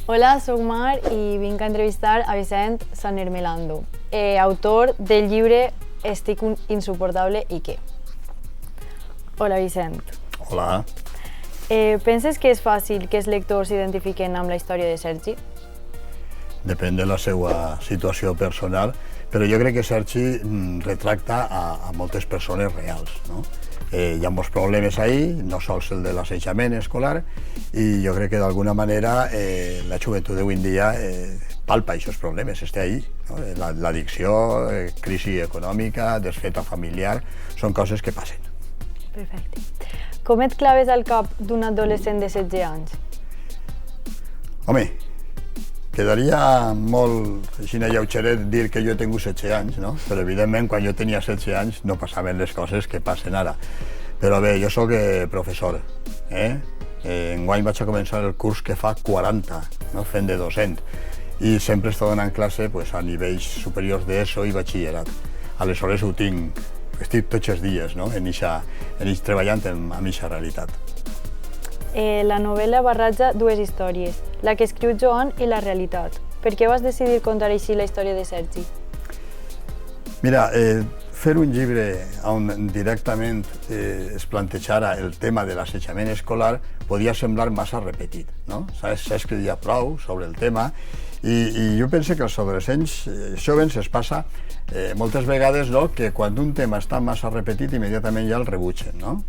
Hola, soc Mar i vinc a entrevistar a Vicent San Hermelando, autor del llibre Estic insuportable i què? Hola, Vicent. Hola. Penses que és fàcil que els lectors s'identifiquen amb la història de Sergi? Depèn de la seva situació personal, però jo crec que Sergi retracta a moltes persones reals, no? Hi ha molts problemes ahí, no sols el de l'assetjament escolar, i jo crec que d'alguna manera la joventut d'avui en dia palpa aquests problemes, està ahí. No? L'addicció, crisi econòmica, desfeta familiar, són coses que passen. Perfecte. Com et claves al cap d'un adolescent de 16 anys? Home, quedaria molt així lleugeret dir que jo he tingut 16 anys, no? Però evidentment quan jo tenia 16 anys no passaven les coses que passen ara. Però bé, jo soc professor, enguany vaig a començar el curs que fa 40, no? Fent de docent, i sempre estoy donant classe a nivells superiors d'ESO i batxillerat. Aleshores ho tinc, estic tots els dies, no? Treballant amb aquesta realitat. La novel·la barreja dues històries, la que escriu Joan i la realitat. Per què vas decidir contar així la història de Sergi? Mira, fer un llibre on directament es plantejara el tema de l'assetjament escolar podia semblar massa repetit, no? S'ha escrit ja prou sobre el tema i jo penso que als adolescents jovens es passa moltes vegades que quan un tema està massa repetit immediatament ja el rebutgen, no?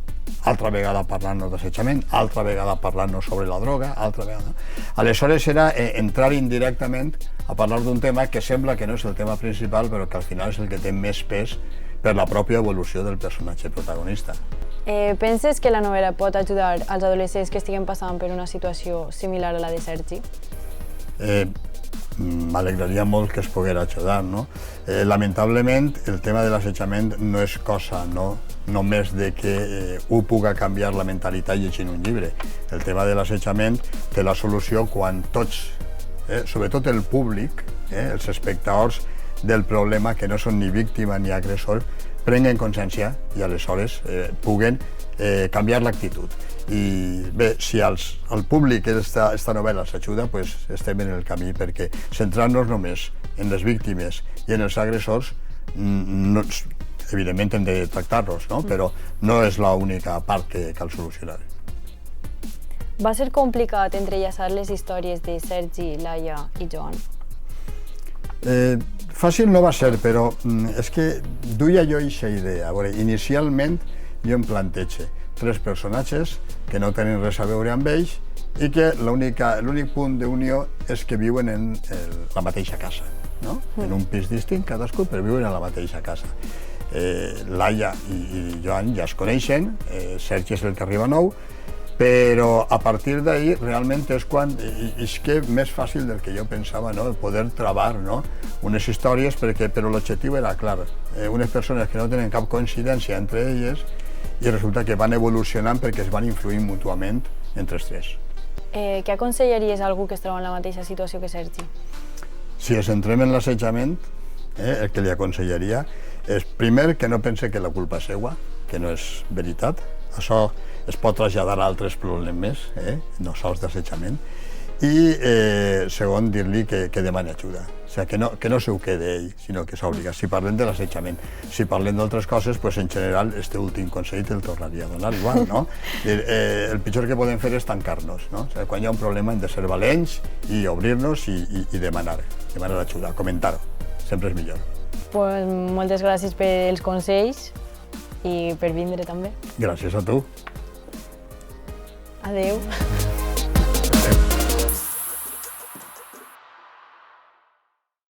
Altra vegada parlant-nos d'assetjament, altra vegada parlant-nos sobre la droga, altra vegada... Aleshores era entrar indirectament a parlar d'un tema que sembla que no és el tema principal, però que al final és el que té més pes per la pròpia evolució del personatge protagonista. Penses que la novel·la pot ajudar als adolescents que estiguen passant per una situació similar a la de Sergi? M'alegraria molt que es pogués ajudar, no? Lamentablement, el tema de l'assetjament no és cosa només de que un puga canviar la mentalitat llegint un llibre. El tema de l'assetjament té la solució quan tots, sobretot el públic, els espectadors del problema, que no són ni víctima ni agressor, prenguen consciència i aleshores puguen canviar l'actitud. I bé, si al públic esta novel·la s'ajuda, estem en el camí, perquè centrar-nos només en les víctimes i en els agressors, evidentment hem de tractar-los, però no és l'única part que cal solucionar. Va ser complicat entrellaçar les històries de Sergi, Laia i Joan? Fàcil no va ser, però és que duia jo aquesta idea. Inicialment jo em plantejo 3 personatges que no tenen res a veure amb ells i que l'únic punt d'unió és que viuen en la mateixa casa, no? En un pis distint cadascú, però viuen a la mateixa casa. Laia i Joan ja es coneixen, Sergi és el que arriba nou, però a partir d'ahir realment és quan és que més fàcil del que jo pensava, poder travar unes històries, però l'objectiu era clar, unes persones que no tenen cap coincidència entre elles i resulta que van evolucionant perquè es van influir mútuament entre els 3. Què aconsellaries a algú que es troba en la mateixa situació que Sergi? Si ens centrem en l'assetjament, el que li aconsellaria és, primer, que no pense que la culpa és seva, que no és veritat. Això es pot traslladar a altres problemes, no sols d'assetjament. I, segon, dir-li que demani ajuda. O sigui, que no se ho quede ell, sinó que s'obliga. Si parlem de l'assetjament, si parlem d'altres coses, en general, este últim consell te'l tornaria a donar igual, no? El pitjor que podem fer és tancar-nos, no? O sigui, quan hi ha un problema hem de ser valents i obrir-nos i demanar ajuda, comentar-ho. Sempre és millor. Moltes gràcies pels consells i per vindre també. Gràcies a tu. Adéu.